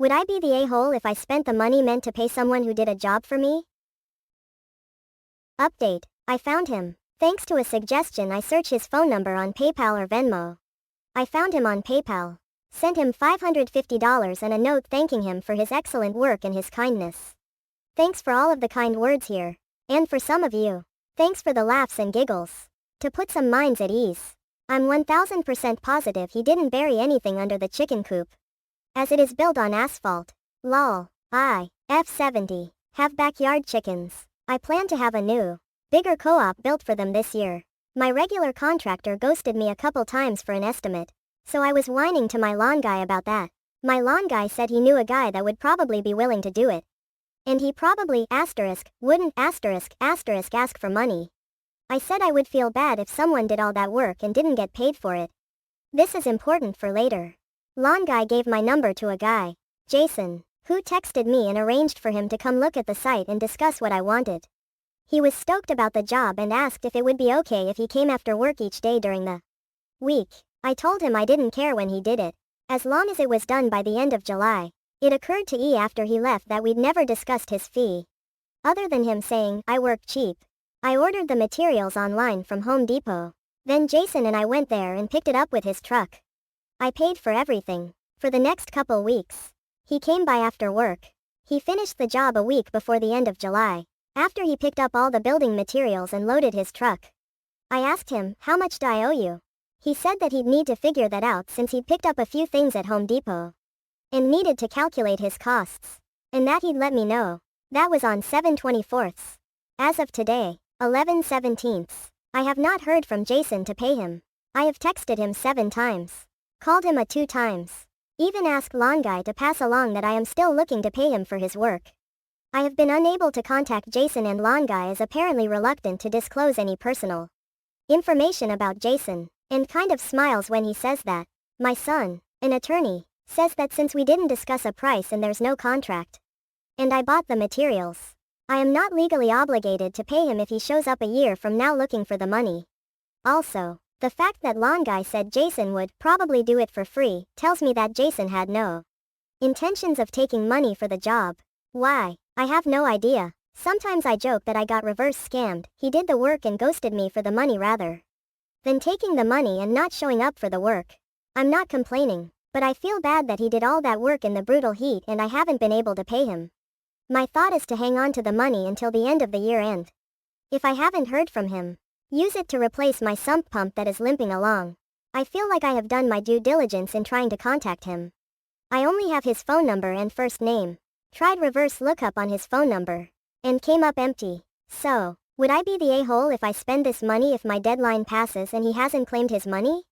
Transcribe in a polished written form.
Would I be the a-hole if I spent the money meant to pay someone who did a job for me? Update. I found him. Thanks to a suggestion, I search his phone number on PayPal or Venmo. I found him on PayPal. Sent him $550 and a note thanking him for his excellent work and his kindness. Thanks for all of the kind words here. And for some of you, thanks for the laughs and giggles. To put some minds at ease, I'm 1000% positive he didn't bury anything under the chicken coop, as it is built on asphalt. Lol. I, F70, have backyard chickens. I plan to have a new, bigger co-op built for them this year. My regular contractor ghosted me a couple times for an estimate, so I was whining to my lawn guy about that. My lawn guy said he knew a guy that would probably be willing to do it. And he probably, wouldn't, ask for money. I said I would feel bad if someone did all that work and didn't get paid for it. This is important for later. Lawn guy gave my number to a guy, Jason, who texted me and arranged for him to come look at the site and discuss what I wanted. He was stoked about the job and asked if it would be okay if he came after work each day during the week. I told him I didn't care when he did it, as long as it was done by the end of July. It occurred to E after he left that we'd never discussed his fee. Other than him saying, I work cheap. I ordered the materials online from Home Depot. Then Jason and I went there and picked it up with his truck. I paid for everything. For the next couple weeks, he came by after work. He finished the job a week before the end of July, after he picked up all the building materials and loaded his truck. I asked him, how much do I owe you? He said that he'd need to figure that out since he'd picked up a few things at Home Depot and needed to calculate his costs, and that he'd let me know. That was on 7/24. As of today, 11/17, I have not heard from Jason to pay him. I have texted him 7 times, called him 2 times, even asked lawn guy to pass along that I am still looking to pay him for his work. I have been unable to contact Jason, and lawn guy is apparently reluctant to disclose any personal information about Jason, and kind of smiles when he says that. My son, an attorney, says that since we didn't discuss a price and there's no contract, and I bought the materials, I am not legally obligated to pay him if he shows up a year from now looking for the money. Also, the fact that lawn guy said Jason would probably do it for free tells me that Jason had no intentions of taking money for the job. Why? I have no idea. Sometimes I joke that I got reverse scammed. He did the work and ghosted me for the money rather than taking the money and not showing up for the work. I'm not complaining, but I feel bad that he did all that work in the brutal heat and I haven't been able to pay him. My thought is to hang on to the money until the end of the year, and if I haven't heard from him, use it to replace my sump pump that is limping along. I feel like I have done my due diligence in trying to contact him. I only have his phone number and first name. Tried reverse lookup on his phone number, and came up empty. So, would I be the a-hole if I spend this money if my deadline passes and he hasn't claimed his money?